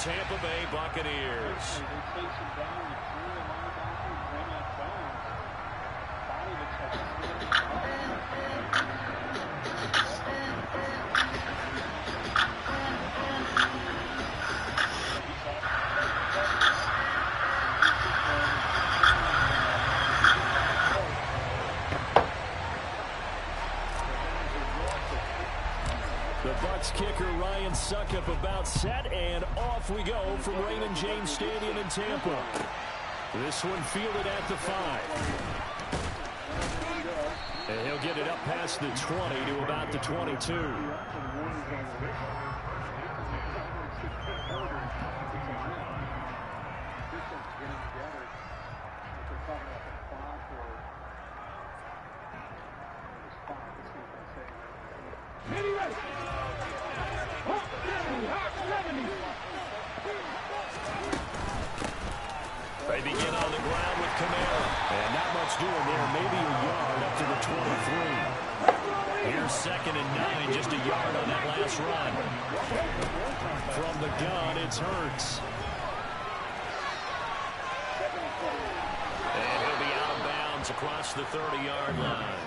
Tampa Bay Buccaneers. The Bucs kicker Ryan Succop about set, and off we go from Raymond James Stadium in Tampa. This one fielded at the 5. And he'll get it up past the 20 to about the 22. They begin on the ground with Camara. And not much doing there. Maybe a yard up to the 23. Here's 2nd and 9. Just a yard on that last run. From the gun, it's Hurts. And he'll be out of bounds across the 30-yard line.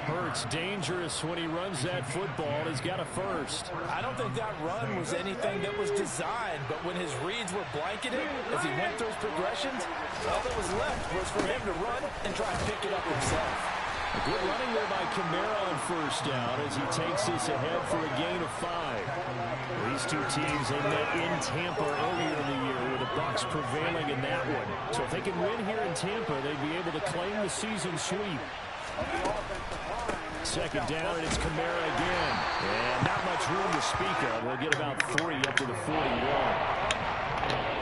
Hurts dangerous when he runs that football. He's got a first. I don't think that run was anything that was designed, but when his reads were blanketed as he went through his progressions, all that was left was for him to run and try and pick it up himself. A good running there by Camara on first down as he takes this ahead for a gain of 5. These two teams, they met in Tampa earlier in the year with the Bucs prevailing in that one. So if they can win here in Tampa, they'd be able to claim the season sweep. 2nd down, and it's Camara again. And not much room to speak of. They'll get about 3 up to the 41.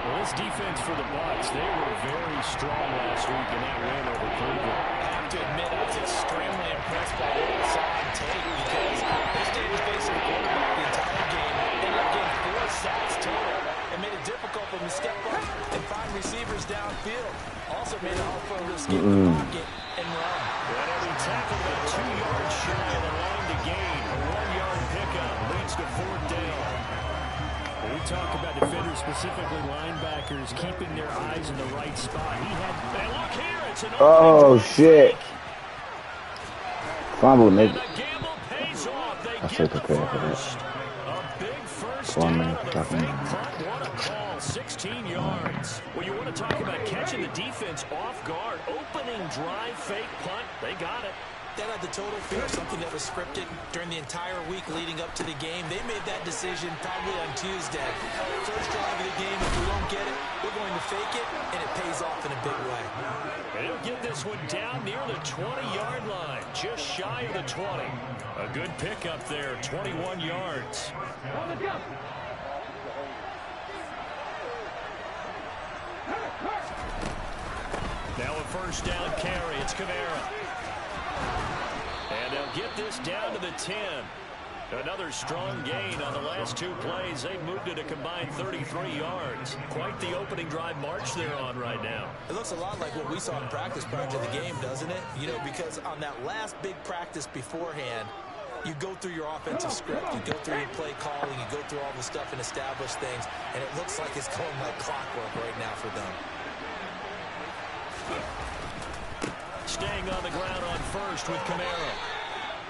Well, this defense for the Bucs, they were very strong last week in that win over Cleveland. I have to admit, I was extremely impressed by what I saw on tape because they stayed in face of the quarterback the entire game. They ended up getting 4 sacks total and made it difficult for them to step up and find receivers downfield. Also made it hard for them to escape the pocket and run. Well, he tackled about 2 yards shy of the line to gain. A 1-yard pickup leads to 4th down. We talk about defenders, specifically linebackers, keeping their eyes in the right spot. He had, and look here, it's an oh shit! Fumble, nigga. I should prepare for this. A big first down on the fake punt. What a call! 16 yards. Well, you want to talk about catching the defense off guard. Opening drive, fake punt. They got it. That had the total feel, something that was scripted during the entire week leading up to the game. They made that decision probably on Tuesday. First drive of the game, if we don't get it, we're going to fake it, and it pays off in a big way. And he'll get this one down near the 20-yard line, just shy of the 20. A good pickup there, 21 yards. Now a first down carry, it's Camara. And they'll get this down to the 10. Another strong gain on the last 2 plays. They've moved it a combined 33 yards. Quite the opening drive march they're on right now. It looks a lot like what we saw in practice prior to the game, doesn't it? You know, because on that last big practice beforehand, you go through your offensive script, you go through your play calling, you go through all the stuff and establish things, and it looks like it's going like clockwork right now for them. Staying on the ground on first with Camara.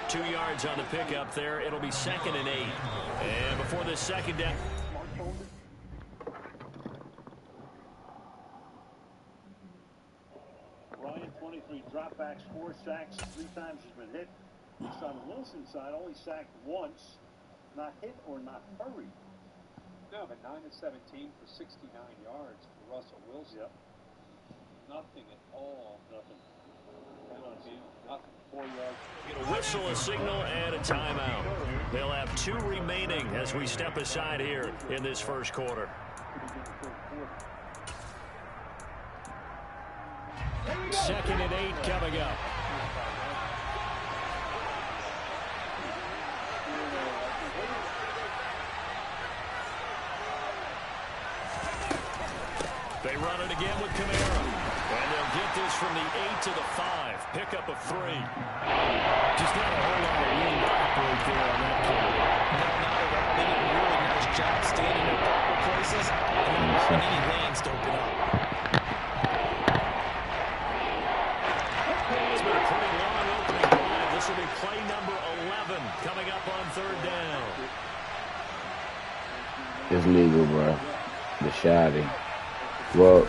2 yards on the pickup there. It'll be 2nd and 8. And before this second down. Ryan, 23 dropbacks, 4 sacks, 3 times he's been hit. On Wilson's side, only sacked once. Not hit or not hurried. No, but 9 of 17 for 69 yards for Russell Wilson. Yep. Nothing at all. Nothing. Nothing. 4 yards. Get a whistle, a signal, and a timeout. They'll have 2 remaining as we step aside here in this first quarter. 2nd and 8 coming up. They run it again with Camara. And they'll get this from the 8 to the 5. Pickup of 3. Just not a whole lot of room to operate there on that play. No, not at all. They did a really nice job standing in proper places. allowing any lanes to open up. It's been a pretty long opening drive. This will be play number 11 coming up on third down. It's legal, bro. The shotty. Well,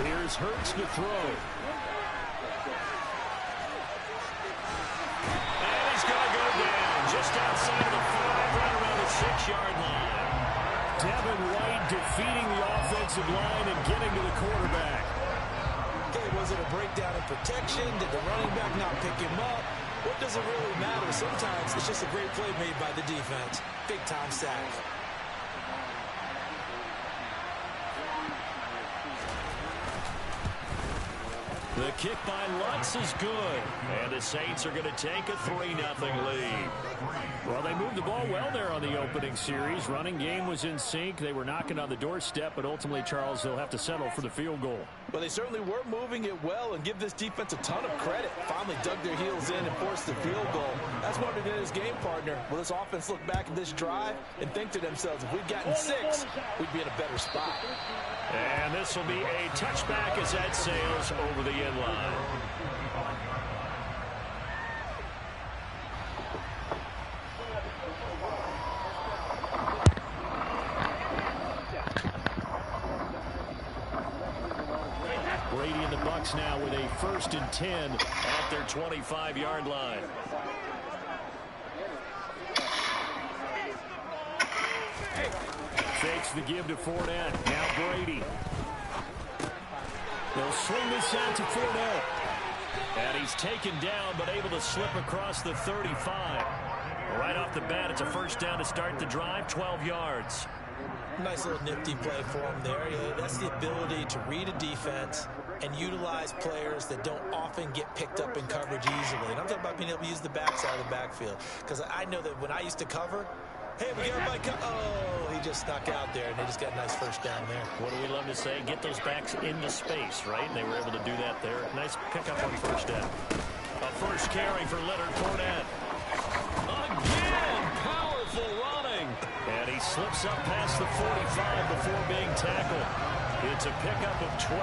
Here's Hurts to throw. And he's going to go down just outside of the 5, right around the 6-yard line. Devin White defeating the offensive line and getting to the quarterback. Okay, was it a breakdown in protection? Did the running back not pick him up? What does it really matter? Sometimes it's just a great play made by the defense. Big-time sack. The kick by Lutz is good. And the Saints are going to take a 3-0 lead. Well, they moved the ball well there on the opening series. Running game was in sync. They were knocking on the doorstep, but ultimately, Charles, they'll have to settle for the field goal. Well, they certainly were moving it well, and give this defense a ton of credit. Finally dug their heels in and forced the field goal. That's what it is, game partner. Will this offense look back at this drive and think to themselves, if we'd gotten 6, we'd be in a better spot. And this will be a touchback as that sails over the end line. Brady and the Bucs now with a 1st and 10 at their 25-yard line. Fakes the give to Fournette. Now Brady. They'll swing this out to Fournette. And he's taken down, but able to slip across the 35. Right off the bat, it's a 1st down to start the drive, 12 yards. Nice little nifty play for him there. That's the ability to read a defense and utilize players that don't often get picked up in coverage easily. And I'm talking about being able to use the backside of the backfield. Because I know that when I used to cover, hey, we got Mike. Oh, he just snuck out there, and they just got a nice 1st down there. What do we love to say? Get those backs into space, right? And they were able to do that there. Nice pickup on 1st down. A 1st carry for Leonard Fournette. Again, powerful running. And he slips up past the 45 before being tackled. It's a pickup of 12.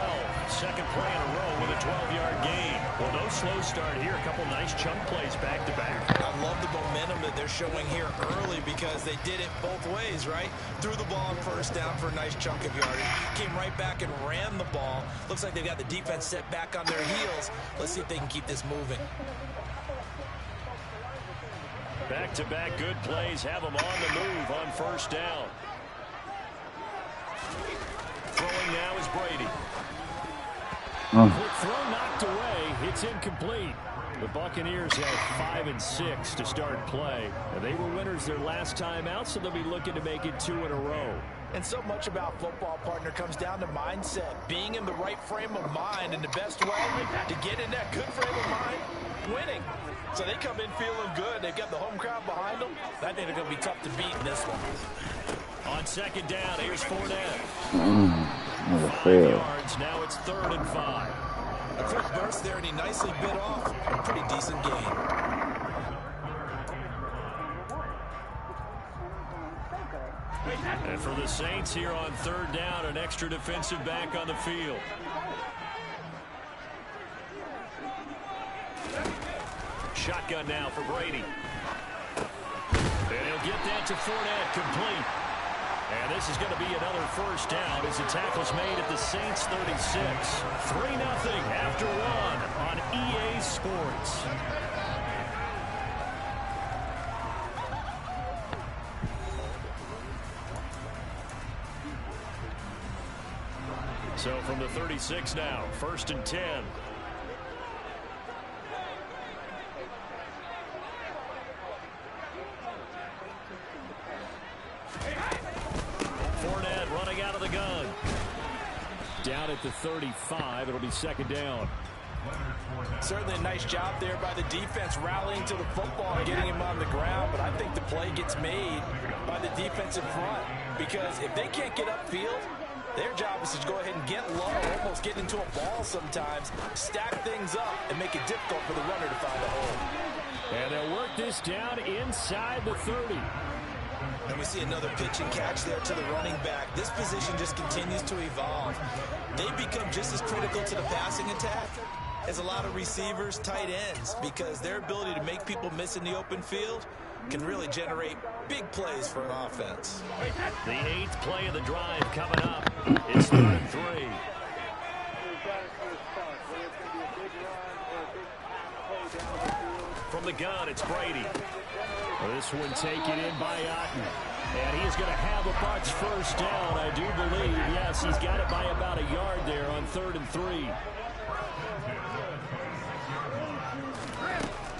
2nd play in a row with a 12-yard gain. Well, no slow start here. A couple nice chunk plays back-to-back. I love the momentum that they're showing here early because they did it both ways, right? Threw the ball on 1st down for a nice chunk of yardage. Came right back and ran the ball. Looks like they've got the defense set back on their heels. Let's see if they can keep this moving. Back-to-back good plays have them on the move on 1st down. Throwing now is Brady. Quick throw knocked away. It's incomplete. The Buccaneers have 5 and 6 to start play. And they were winners their last time out, so they'll be looking to make it 2 in a row. And so much about football, partner, comes down to mindset. Being in the right frame of mind, and the best way to get in that good frame of mind, winning. So they come in feeling good. They've got the home crowd behind them. I think they're going to be tough to beat in this one. On 2nd down, here's Fournette. 5 yards. Now it's 3rd and 5. A quick burst there, and he nicely bit off a pretty decent gain. And for the Saints here on 3rd down, an extra defensive back on the field. Shotgun now for Brady. And he'll get that to Fournette, complete. And this is going to be another 1st down as the tackle's made at the Saints 36. 3-0 after 1 on EA Sports. So from the 36 now, 1st and 10. Fournette running out of the gun. Down at the 35, it'll be 2nd down. Certainly a nice job there by the defense rallying to the football and getting him on the ground, but I think the play gets made by the defensive front because if they can't get upfield, their job is to go ahead and get low, almost get into a ball sometimes, stack things up, and make it difficult for the runner to find a hole. And they'll work this down inside the 30. And we see another pitch and catch there to the running back. This position just continues to evolve. They become just as critical to the passing attack as a lot of receivers, tight ends, because their ability to make people miss in the open field can really generate big plays for an offense. The 8th play of the drive coming up. It's 3rd and 3. From the gun, it's Brady. This one taken in by Otten. And he's going to have a Bucs first down, I do believe. Yes, he's got it by about a yard there on 3rd and 3.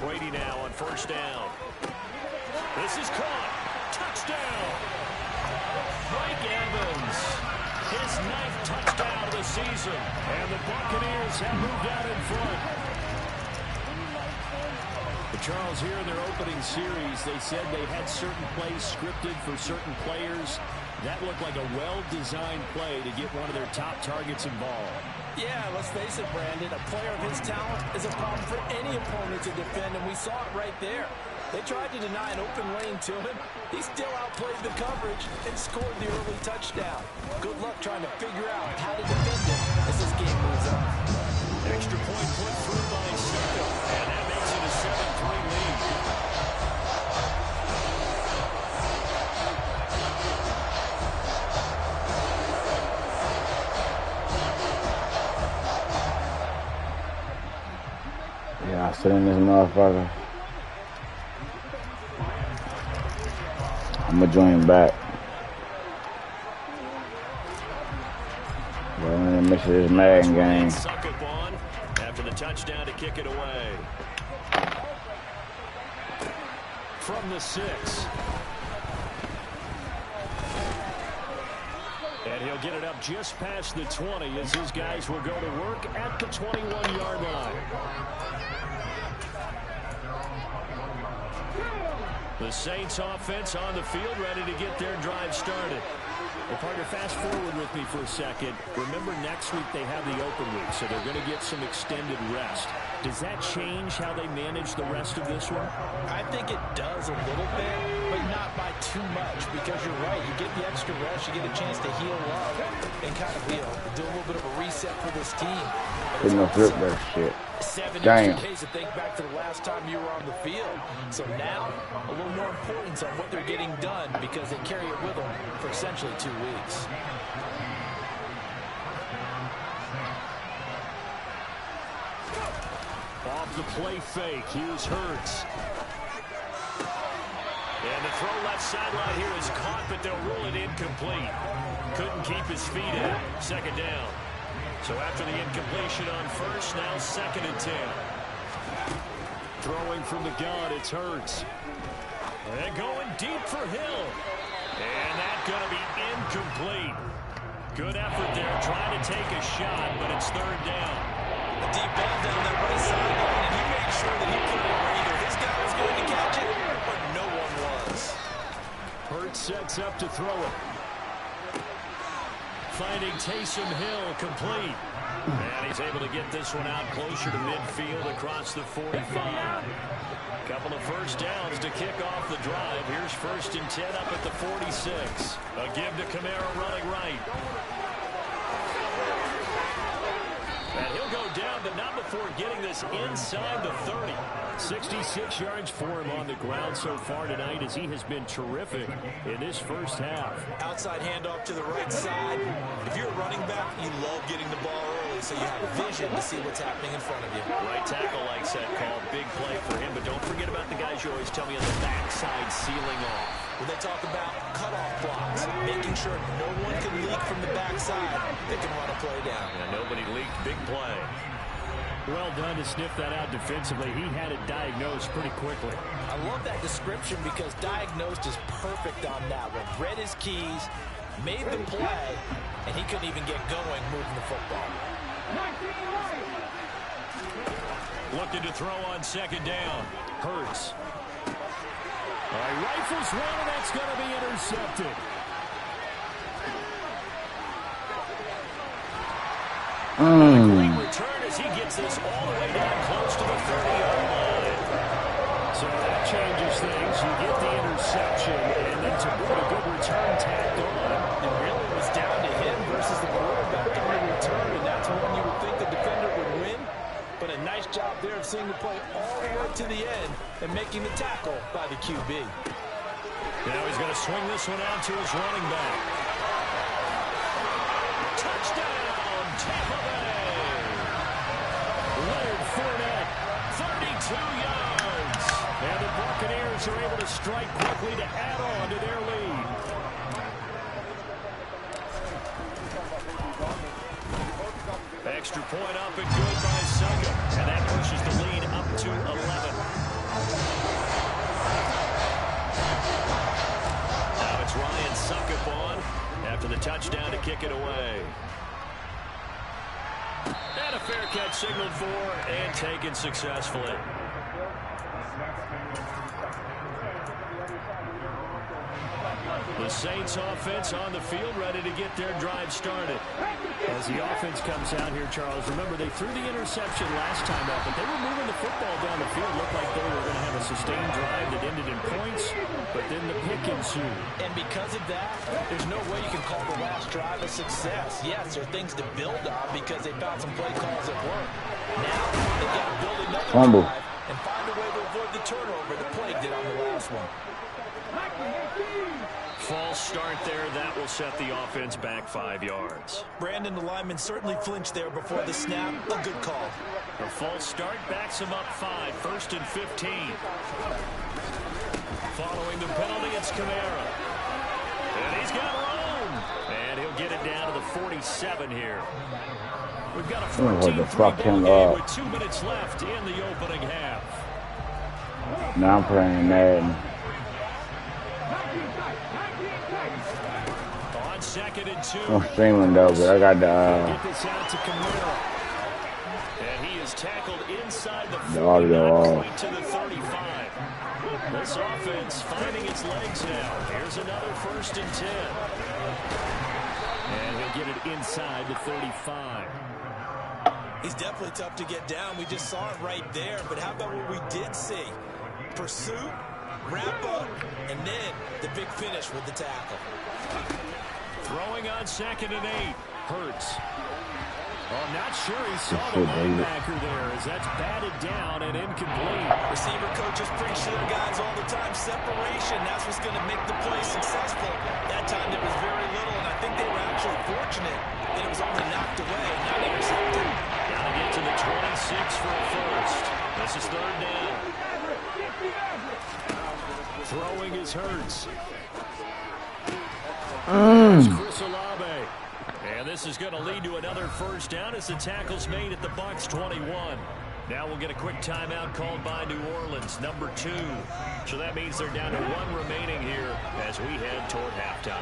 Brady now on first down. This is caught. Touchdown. Mike Evans. His 9th touchdown of the season. And the Buccaneers have moved out in front. But Charles, here in their opening series, they said they had certain plays scripted for certain players. That looked like a well-designed play to get one of their top targets involved. Yeah, let's face it, Brandon. A player of his talent is a problem for any opponent to defend, and we saw it right there. They tried to deny an open lane to him. He still outplayed the coverage and scored the early touchdown. Good luck trying to figure out how to defend him as this game moves on. Extra point put through by Sutton, and that makes it a 7-3 lead. Yeah, I sit in this motherfucker. I'm gonna join back. But I'm gonna miss this Madden game. Suck up on after the touchdown to kick it away. From the 6. And he'll get it up just past the 20 as his guys will go to work at the 21-yard line. The Saints offense on the field, ready to get their drive started. Well, partner, fast forward with me for a second. Remember, next week they have the open week, so they're going to get some extended rest. Does that change how they manage the rest of this one? I think it does a little bit, but not by too much, because you're right. You get the extra rest, you get a chance to heal up and kind of do a little bit of a reset for this team. Couldn't have flipped that shit. 7 Damn. extra days to think back to the last time you were on the field. So now, a little more importance on what they're getting done because they carry it with them for essentially 2 weeks. Off the play fake, here's Hurts. And the throw left sideline here is caught, but they'll rule it incomplete. Couldn't keep his feet in. 2nd down. So after the incompletion on first, now 2nd and 10. Throwing from the gun, it's Hurts. And going deep for Hill. And that's going to be incomplete. Good effort there, trying to take a shot, but it's 3rd down. A deep ball down that right sideline, and he made sure that he put it where either his guy was going to catch it or no one was. Hurts sets up to throw it. Finding Taysom Hill complete. And he's able to get this one out closer to midfield across the 45. Couple of first downs to kick off the drive. Here's 1st and 10 up at the 46. A give to Kamara running right. And he'll go down, but not before getting this inside the 30. 66 yards for him on the ground so far tonight as he has been terrific in this first half. Outside handoff to the right side. If you're a running back, you love getting the ball early so you have vision to see what's happening in front of you. Right tackle likes that call. Big play for him, but don't forget about the guys you always tell me on the backside sealing off. When they talk about cutoff blocks, making sure no one can leak from the backside, they can run a play down. And nobody leaked. Big play. Well done to sniff that out defensively. He had it diagnosed pretty quickly. I love that description because diagnosed is perfect on that one. Read his keys, made the play, and he couldn't even get going moving the football. Looking to throw on 2nd down. Hurts. All right, rifles one, and that's going to be intercepted. Great return as he gets this all the way down close to the 30-yard line. So So that changes things. You get the interception, and then to put a good return tacked on. It really was down to him versus the quarterback on the return, and that's one you would think the defender would win. But a nice job there of seeing the play all the way to the end and making the tackle by the QB. Now he's going to swing this one out to his running back. Touchdown, Tampa Bay! Leonard Fournette, 32 yards. And the Buccaneers are able to strike quickly to add on to their lead. Extra point up and good by Suckup. And that pushes the lead up to 11. Now it's Ryan Suckup on after the touchdown to kick it away. And a fair catch signaled for and taken successfully. The Saints offense on the field, ready to get their drive started. As the offense comes out here, Charles, remember they threw the interception last time out, but they were moving the football down the field. Looked like they were going to have a sustained drive that ended in points, but then the pick ensued. And because of that, there's no way you can call the last drive a success. Yes, there are things to build on because they found some play calls that work. Now, they've got to build another drive and find a way to avoid the turnover the play did on the last one. False start there. That will set the offense back 5 yards. Brandon, the lineman certainly flinched there before the snap. A good call. A false start backs him up 5. 1st and 15. Following the penalty, it's Kamara. And he's got room. And he'll get it down to the 47 here. We've got a 14-3 ball game with 2 minutes left in the opening half. Now I'm playing Madden. On 2nd and 2. I'm streaming though, but I got Get this out to Kamara. And he is tackled inside the 40, point to the 35. This offense finding its legs now. Here's another 1st and 10. And he'll get it inside the 35. He's definitely tough to get down. We just saw it right there. But how about what we did see? Pursuit, wrap up, and then the big finish with the tackle. Throwing on 2nd and 8. Hurts. Oh, not sure he saw the linebacker there as that's batted down and incomplete. Receiver coaches preach to their guys all the time. Separation, that's what's going to make the play successful. That time there was very little, and I think they were actually fortunate that it was only knocked away and not intercepted. Got to get to the 26 for a first. This is 3rd down. Throwing is Hurts. Chris Olave. And this is going to lead to another 1st down as the tackle's made at the Bucs 21. Now we'll get a quick timeout called by New Orleans, number 2. So that means they're down to 1 remaining here as we head toward halftime.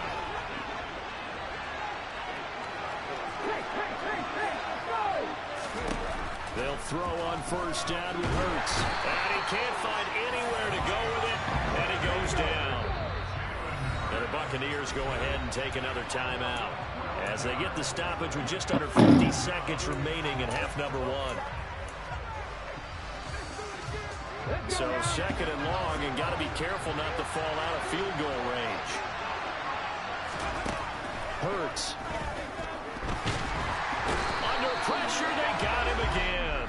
They'll throw on 1st down with Hurts. And he can't find anywhere to go with it, and he goes down. And the Buccaneers go ahead and take another timeout as they get the stoppage with just under 50 seconds remaining in half number 1. So 2nd and long, and got to be careful not to fall out of field goal range. Hurts. Under pressure, they got him again.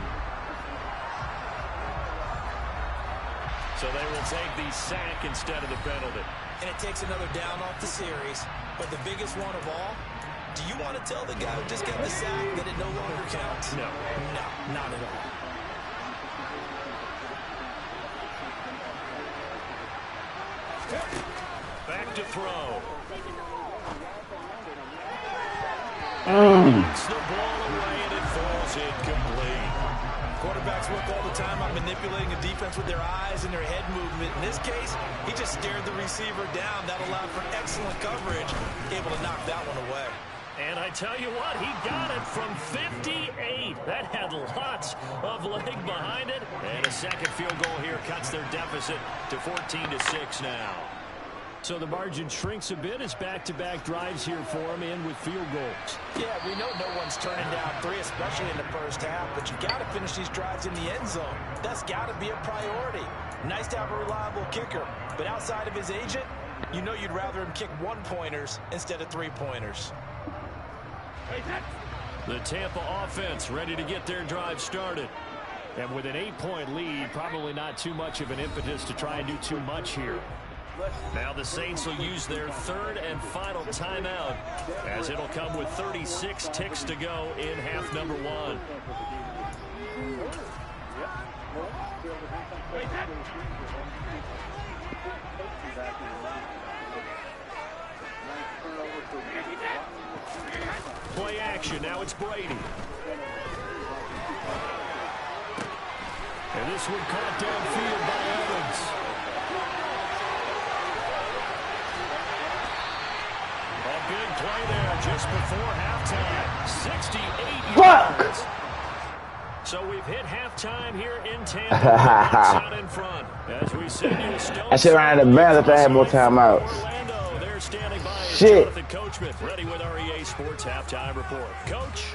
So they will take the sack instead of the penalty. And it takes another down off the series. But the biggest one of all, do you want to tell the guy who just got the sack that it no longer counts? No. No, not at all. Back to throw. Knocks the ball away and it falls incomplete. Quarterbacks work all the time on manipulating a defense with their eyes and their head movement. In this case, he just stared the receiver down. That allowed for excellent coverage, able to knock that one away. And I tell you what, he got it from 58. That had lots of leg behind it. And a second field goal here cuts their deficit to 14-6 now. So the margin shrinks a bit as back-to-back drives here for him and with field goals. Yeah, we know no one's turning down 3, especially in the first half, but you got to finish these drives in the end zone. That's got to be a priority. Nice to have a reliable kicker, but outside of his agent, you know you'd rather him kick 1-pointers instead of 3-pointers. The Tampa offense ready to get their drive started. And with an 8-point lead, probably not too much of an impetus to try and do too much here. Now the Saints will use their 3rd and final timeout as it'll come with 36 ticks to go in half number 1. Play action. Now it's Brady. And this one caught downfield by Evans. A big play there just before halftime. 68 yards. So we've hit halftime here in Tampa. Out in front. As we send you a stone. I should run out of bounds if I had more timeouts. They're standing by. Shit. Jonathan Coachman ready with our EA Sports halftime report. Coach.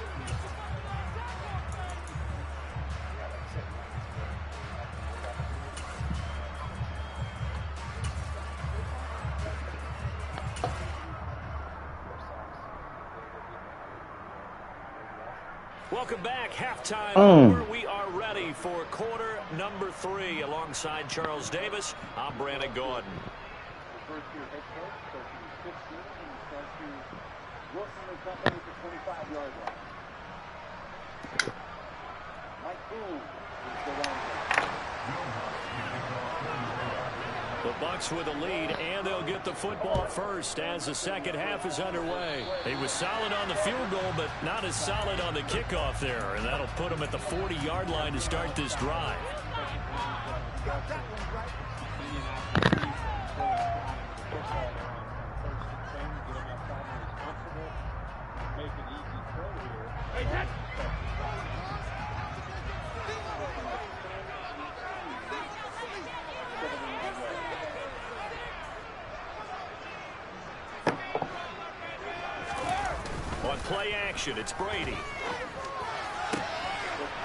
Welcome back. Halftime over. We are ready for quarter number 3. Alongside Charles Davis, I'm Brandon Gordon. First-year head coach, so he was 15, and he starts to Wilson and company at the 25-yard line. Mike Boone is the line. The Bucs with a lead, and they'll get the football first as the second half is underway. He was solid on the field goal, but not as solid on the kickoff there, and that'll put him at the 40-yard line to start this drive. On play action, it's Brady.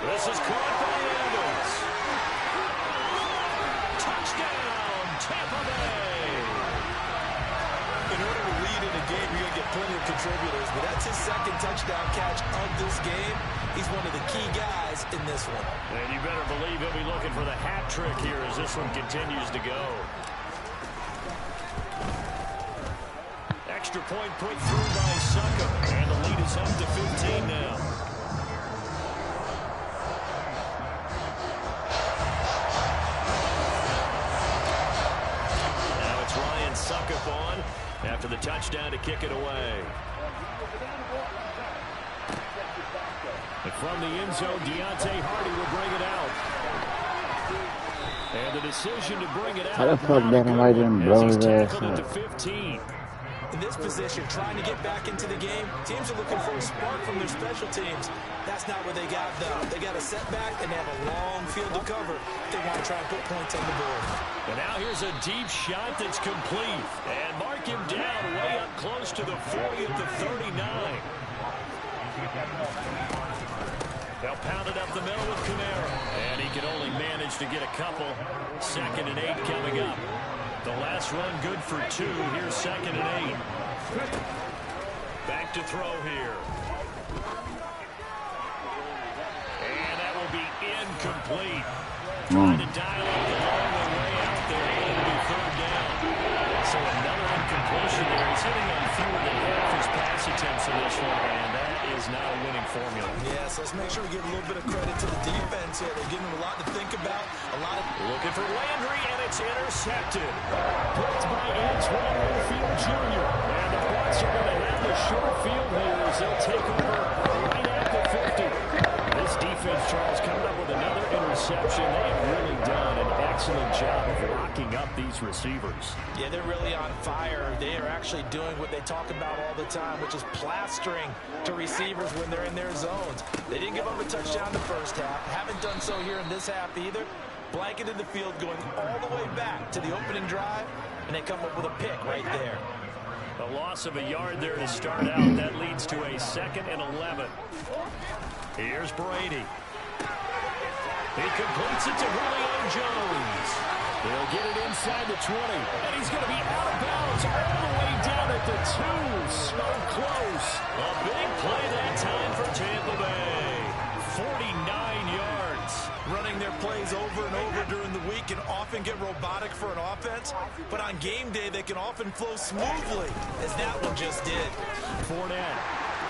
This is caught by Evans. Touchdown, Tampa Bay. In order to lead in a game, you're going to get plenty of contributors, but that's his 2nd touchdown catch of this game. He's one of the key guys in this one. And you better believe he'll be looking for the hat trick here as this one continues to go. Extra point put through by Succa, and the lead is up to 15 now. Now it's Ryan Succa on after the touchdown to kick it away. And from the end zone, Deontay Hardy will bring it out. And the decision to bring it out. How the fuck Devin White didn't blow his ass at the up? 15. In this position, trying to get back into the game, teams are looking for a spark from their special teams. That's not what they got, though. They got a setback, and they have a long field to cover. They want to try and put points on the board. And now here's a deep shot that's complete. And mark him down way up close to the 40 at the 39. They'll pound it up the middle with Kamara. And he can only manage to get a couple. 2nd and 8 coming up. The last run good for 2. Here's 2nd and 8. Back to throw here. And that will be incomplete. Trying to dial up the long way out there. It'll be 3rd down. So another incompletion there. He's hitting on fewer than half his pass attempts in this one, and that is not a winning formula. Yes, let's make sure we give a little bit of credit to the defense here. They're giving him a lot to think about. Looking for Landry, and it's intercepted. Picked by Antoine Winfield Jr. And the Bucs are going to have the short field here as they'll take over right at the 50. This defense, Charles, coming up with another interception. They have really done an excellent job of locking up these receivers. Yeah, they're really on fire. They are actually doing what they talk about all the time, which is plastering to receivers when they're in their zones. They didn't give up a touchdown the first half. Haven't done so here in this half either. Blanketed the field going all the way back to the opening drive. and they come up with a pick right there. A loss of a yard there to start out. That leads to a 2nd and 11. Here's Brady. He completes it to Julio Jones. He'll get it inside the 20, and he's going to be out of bounds all the way down at the 2. So close. A big play that time for Tampa Bay. 49 yards. Running their plays over and over during the week can often get robotic for an offense, but on game day they can often flow smoothly, as that one just did. Fournette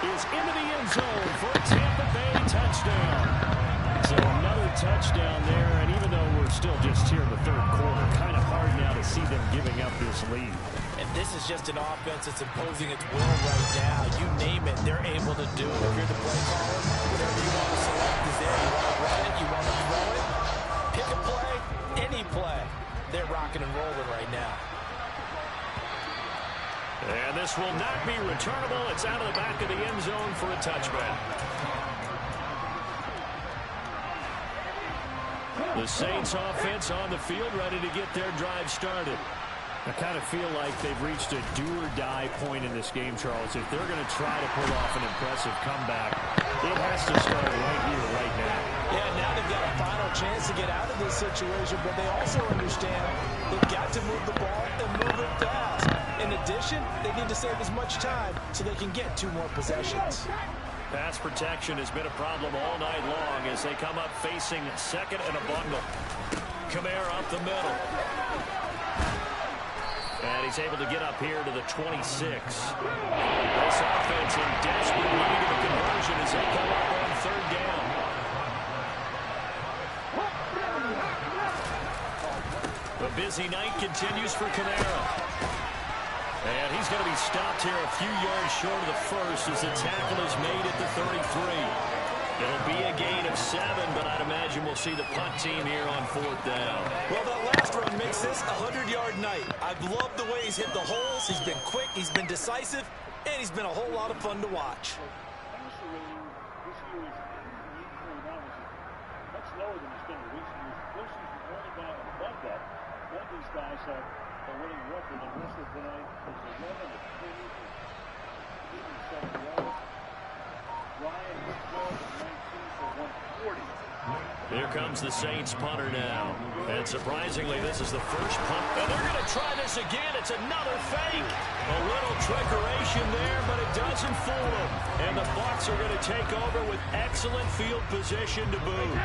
is into the end zone for a Tampa Bay touchdown. So another touchdown there, and even though we're still just here in the 3rd quarter, kind of hard now to see them giving up this lead. And this is just an offense that's imposing its will right now. You name it, they're able to do it. If you're the play caller, whatever you want to select is there. You want to run it, you want to throw it, pick a play, any play. They're rocking and rolling right now. And this will not be returnable. It's out of the back of the end zone for a touchback. The Saints offense on the field, ready to get their drive started. I kind of feel like they've reached a do-or-die point in this game, Charles. If they're going to try to pull off an impressive comeback, it has to start right here, right now. Yeah, now they've got a final chance to get out of this situation, but they also understand they've got to move the ball and move it fast. In addition, they need to save as much time so they can get 2 more possessions. Pass protection has been a problem all night long as they come up facing 2nd and a bundle. Kamara up the middle. And he's able to get up here to the 26. This offense in desperate need of a conversion as they come up on 3rd down. The busy night continues for Kamara. And he's going to be stopped here a few yards short of the 1st as the tackle is made at the 33. It'll be a gain of 7, but I'd imagine we'll see the punt team here on 4th down. Well, that last run makes this a 100-yard night. I've loved the way he's hit the holes. He's been quick, he's been decisive, and he's been a whole lot of fun to watch. This year is 8.9, much lower than it's been in recent years. Wilson's the only guy above that. None of these guys have a winning record, and Russell tonight is 11 of 20 for 87 yards. Ryan is 12 of 19 for 140. Here comes the Saints punter now. And surprisingly, this is the first punt. And they're going to try this again. It's another fake. A little trickeration there, but it doesn't fool them. And the Bucs are going to take over with excellent field position to boot.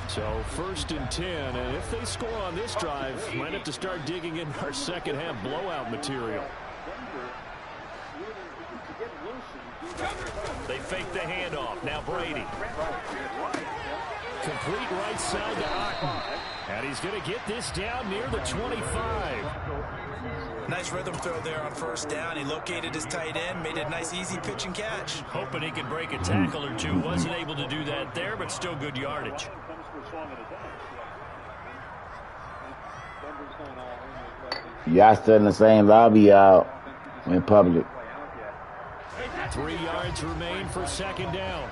So 1st and 10, and if they score on this drive, might have to start digging in our second half blowout material. They fake the handoff. Now Brady. Complete right side to Otten. And he's going to get this down near the 25. Nice rhythm throw there on 1st down. He located his tight end, made a nice easy pitch and catch. Hoping he could break a tackle or two. Wasn't able to do that there, but still good yardage. Y'all still in the same lobby out in public. 3 yards remain for 2nd down.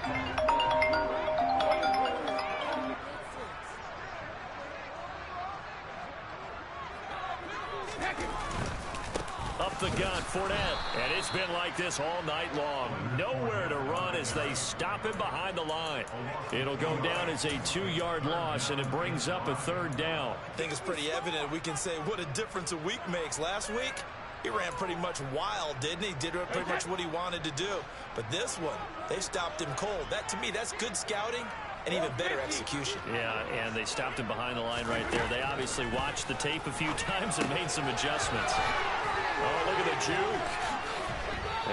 Up the gun, Fournette. And it's been like this all night long. Nowhere to run as they stop him behind the line. It'll go down as a 2-yard loss, and it brings up a 3rd down. I think it's pretty evident. We can say what a difference a week makes. Last week, he ran pretty much wild, didn't he? Did pretty much what he wanted to do. But this one, they stopped him cold. That, to me, that's good scouting and even better execution. Yeah, and they stopped him behind the line right there. They obviously watched the tape a few times and made some adjustments. Oh, look at the juke.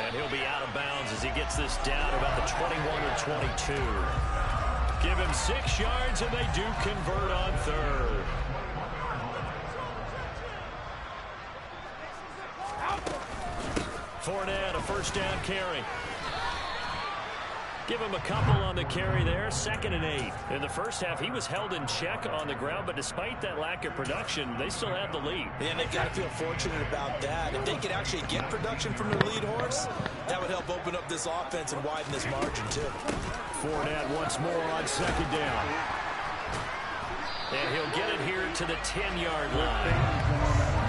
And he'll be out of bounds as he gets this down about the 21 or 22. Give him 6 yards, and they do convert on 3rd. Fournette, a 1st down carry. Give him a couple on the carry there. 2nd and 8. In the first half, he was held in check on the ground, but despite that lack of production, they still have the lead. And they've got to feel fortunate about that. If they could actually get production from their lead horse, that would help open up this offense and widen this margin, too. Fournette once more on 2nd down. And he'll get it here to the 10-yard line.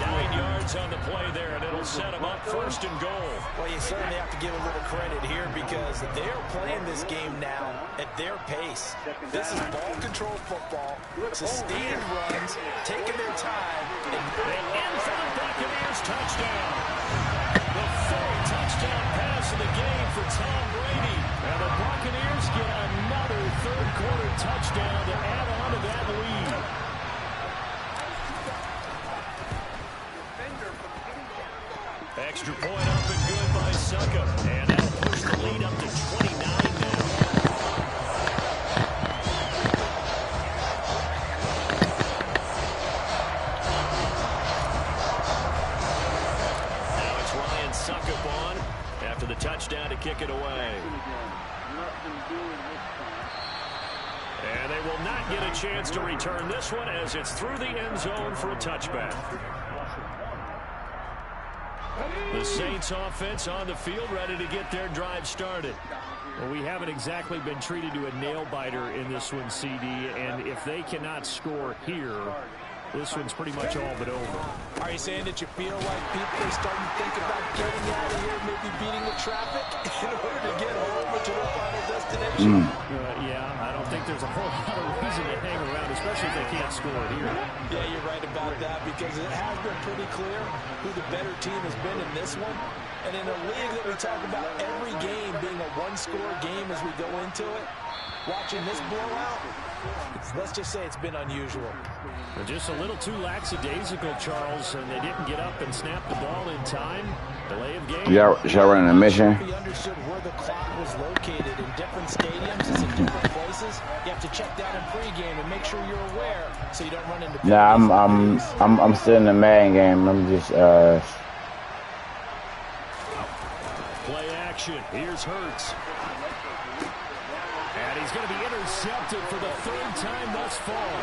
Now he yards on the play there, and it'll set them up 1st and goal. Well, you certainly have to give a little credit here because they're playing this game now at their pace. This is ball control football, sustained runs, taking their time. And in for the Buccaneers touchdown. The 3rd touchdown pass of the game for Tom Brady. And the Buccaneers get another 3rd quarter touchdown to add on to that lead. Extra point up and good by Suckup. And that'll push the lead up to 29 now. Now it's Ryan Suckup on after the touchdown to kick it away. And they will not get a chance to return this one as it's through the end zone for a touchback. The Saints offense on the field ready to get their drive started. Well, we haven't exactly been treated to a nail-biter in this one, CD, and if they cannot score here, this one's pretty much all but over. Are you saying that you feel like people are starting to think about getting out of here, maybe beating the traffic in order to get home or to their final destination? Yeah, I don't think there's a whole lot of reason to hang around, especially if they can't score here. Yeah, you're right about that because it has been pretty clear who the better team has been in this one. And in a league that we talk about every game being a one-score game as we go into it, watching this blowout, let's just say it's been unusual. They're just a little too lackadaisical, Charles, and they didn't get up and snap the ball in time. Delay of game. Y'all running a mission? We understood where the clock was located in different stadiums. It's in different places. You have to check down in pregame and make sure you're aware so you don't run into. Nah, I'm still in the Madden game. I'm just Play action. Here's Hurts. And he's going to be intercepted for the 3rd time thus far.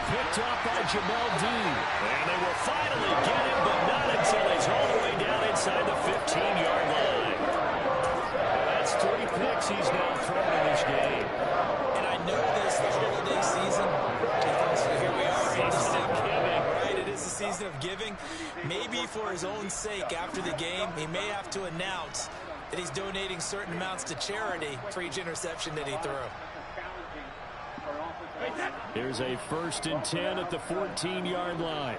Picked off by Jamel Dean. And they will finally get him, but not until he's all the way down inside the 15-yard line. That's 3 picks he's now thrown in this game. And I know this, the holiday season, because here we are in December, right? It is the season of giving. Maybe for his own sake after the game, he may have to announce that he's donating certain amounts to charity for each interception that he threw. Here's a 1st and 10 at the 14-yard line.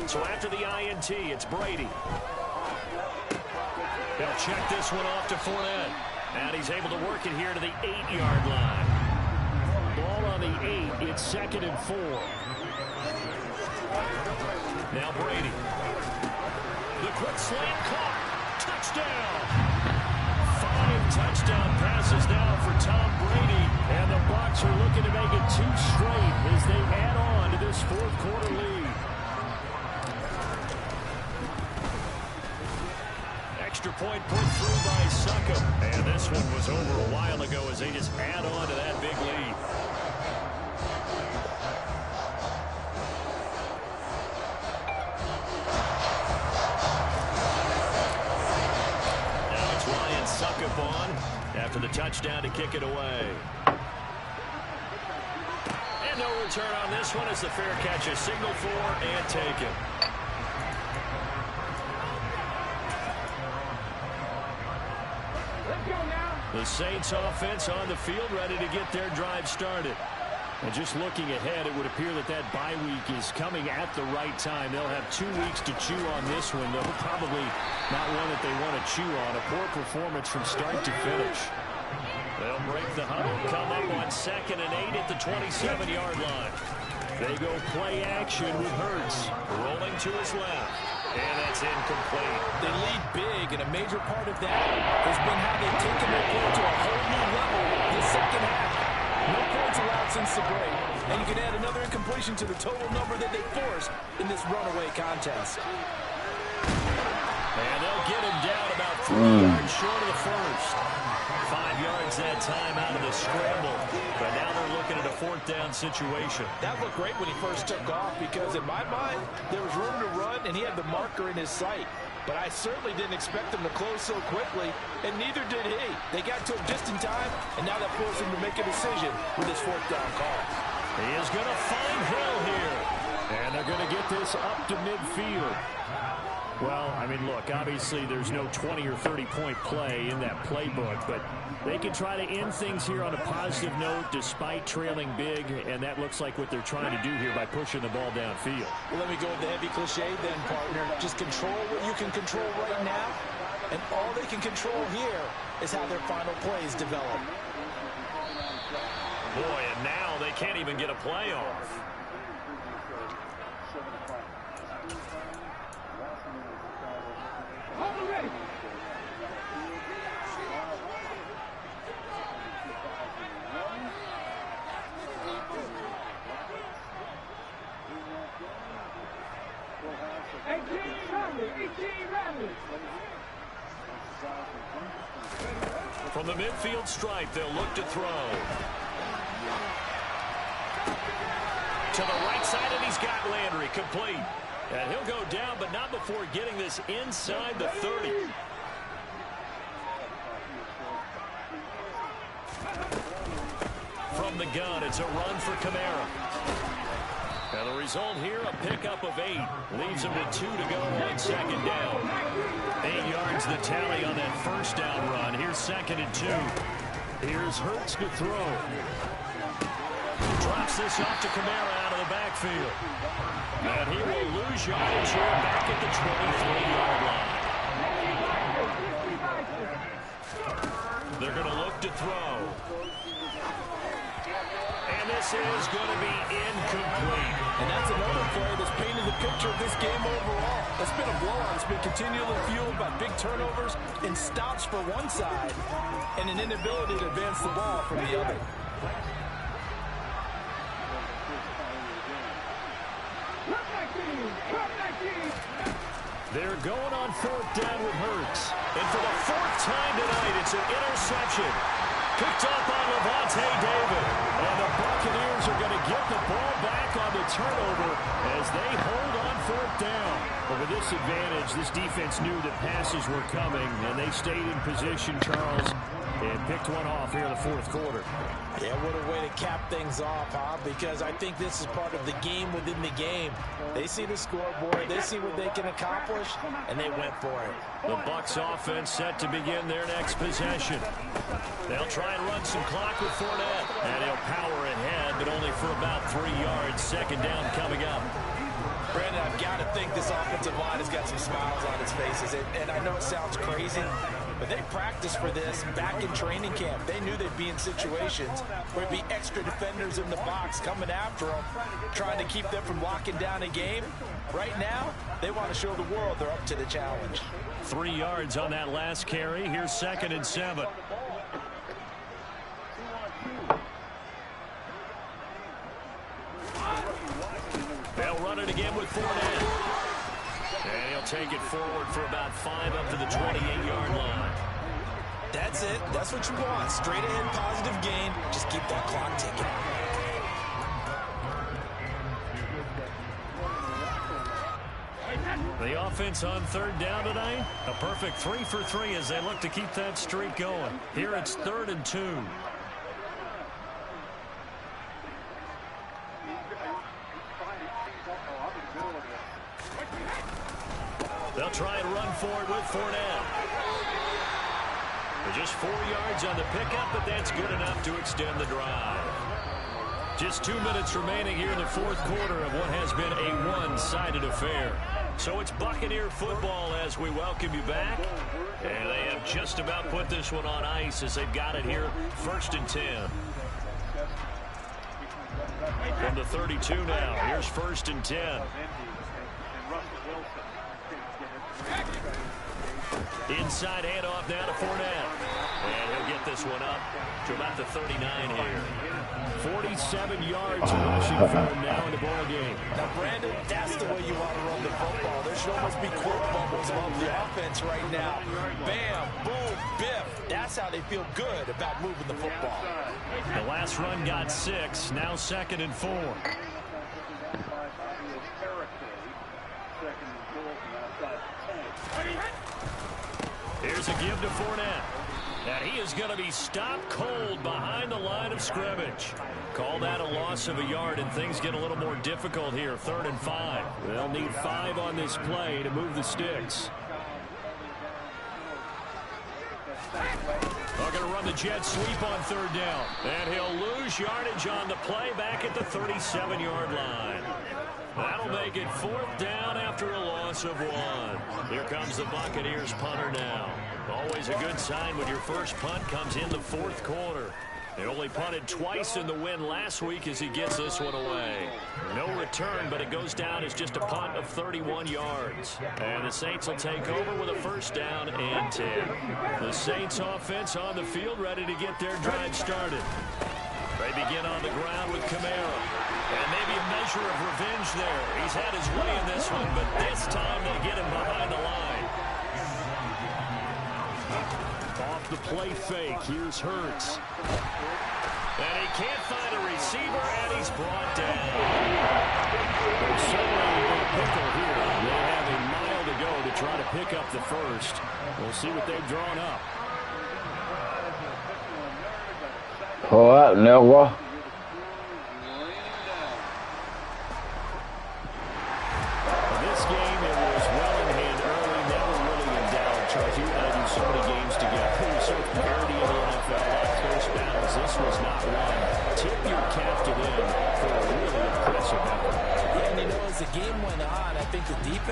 So after the INT, it's Brady. He'll check this one off to Fournette. And he's able to work it here to the 8-yard line. Ball on the 8. It's 2nd and 4. Now Brady. The quick slant caught. Touchdown. 5 touchdown passes now for Tom Brady. And the Bucs are looking to make it 2 straight as they add on to this 4th quarter lead. Extra point put through by Suckup. And this one was over a while ago as they just add on to that big lead. Now it's Ryan Suckup on after the touchdown to kick it away. And no return on this one as the fair catch is signaled for and taken. The Saints offense on the field ready to get their drive started. And just looking ahead, it would appear that that bye week is coming at the right time. They'll have 2 weeks to chew on this one, though probably not one that they want to chew on. A poor performance from start to finish. They'll break the huddle, come up on 2nd and 8 at the 27-yard line. They go play action with Hurts, rolling to his left. And that's incomplete. They lead big, and a major part of that has been how they've taken their play to a whole new level this 2nd half. No points allowed since the break, and you can add another incompletion to the total number that they forced in this runaway contest. And they'll get him down about 3 yards short of the 1st. 5 yards that time out of the scramble. But now they're looking at a 4th down situation. That looked great when he first took off because in my mind, there was room to run and he had the marker in his sight. But I certainly didn't expect him to close so quickly, and neither did he. They got to him just in time, and now that forced him to make a decision with his 4th down call. He is going to find Hill here. And they're going to get this up to midfield. Well, I mean, look, obviously there's no 20 or 30-point play in that playbook, but they can try to end things here on a positive note despite trailing big, and that looks like what they're trying to do here by pushing the ball downfield. Well, let me go with the heavy cliche then, partner. Just control what you can control right now, and all they can control here is how their final plays develop. Boy, and now they can't even get a play off. From the midfield stripe, they'll look to throw. To the right side, and he's got Landry complete. And he'll go down, but not before getting this inside the 30. From the gun, it's a run for Kamara. And the result here, a pickup of 8. Leaves him with 2 to go on second down. 8 yards the tally on that first down run. Here's 2nd and 2. Here's Hurts to throw. Drops this off to Kamara out of the backfield. And he will lose yardage here back at the 23-yard line. They're going to look to throw. And this is going to be incomplete. And that's another play that's painted the picture of this game overall. It's been a blowout. It's been continually fueled by big turnovers and stops for one side and an inability to advance the ball from the other. They're going on 4th down with Hurts. And for the 4th time tonight, it's an interception. Picked up on Levante David. And the Buccaneers are going to get the ball back on the turnover as they hold on 4th down. But with this advantage, this defense knew that passes were coming, and they stayed in position, Charles, and picked one off here in the 4th quarter. Yeah, what a way to cap things off, huh? Because I think this is part of the game within the game. They see the scoreboard, they see what they can accomplish, and they went for it. The Bucs offense set to begin their next possession. They'll try and run some clock with Fournette. And he'll power ahead, but only for about 3 yards. 2nd down coming up. Brandon, I've got to think this offensive line has got some smiles on its faces. And I know it sounds crazy, but they practiced for this back in training camp. They knew they'd be in situations where it'd be extra defenders in the box coming after them, trying to keep them from locking down a game. Right now, they want to show the world they're up to the challenge. 3 yards on that last carry. Here's 2nd and 7. They'll run it again with Fournette. And he'll take it forward for about 5 up to the 28-yard line. That's it. That's what you want. Straight ahead, positive gain. Just keep that clock ticking. The offense on 3rd down tonight. A perfect 3 for 3 as they look to keep that streak going. Here it's 3rd and 2. They'll try and run for it with Fournette. Just 4 yards on the pickup, but that's good enough to extend the drive. Just 2 minutes remaining here in the 4th quarter of what has been a one-sided affair. So it's Buccaneer football as we welcome you back. And they have just about put this one on ice as they've got it here, 1st and 10. From the 32 now, here's 1st and 10. Inside handoff now to Fournette. And he'll get this one up to about the 39 here. 47 yards rushing for him now in the ball game. Now, Brandon, that's the way you want to run the football. There should almost be quote bubbles above the offense right now. Bam, boom, biff. That's how they feel good about moving the football. The last run got 6. Now 2nd and 4. Here's a give to Fournette. And he is going to be stopped cold behind the line of scrimmage. Call that a loss of a yard, and things get a little more difficult here. 3rd and 5. They'll need 5 on this play to move the sticks. They're going to run the jet sweep on 3rd down. And he'll lose yardage on the play back at the 37-yard line. That'll make it 4th down after a loss of 1. Here comes the Buccaneers punter now. Always a good sign when your first punt comes in the 4th quarter. They only punted twice in the win last week as he gets this one away. No return, but it goes down as just a punt of 31 yards. And the Saints will take over with a 1st down and 10. The Saints offense on the field ready to get their drive started. They begin on the ground with Kamara. And maybe a measure of revenge there. He's had his way in this one, but this time they get him behind the line. Off the play fake, here's Hurts. And he can't find a receiver, and he's brought down. They're certainly in a pickle here. They have a mile to go to try to pick up the 1st. We'll see what they've drawn up. Pull up, nigga. This game, it was well in hand early, never really in doubt. Charles, you and I do so many games together. There's so much parity in the NFL, a lot of close battles. This was not one. Tip your cap to them for a really impressive effort. Yeah, and as the game went on, I think the defense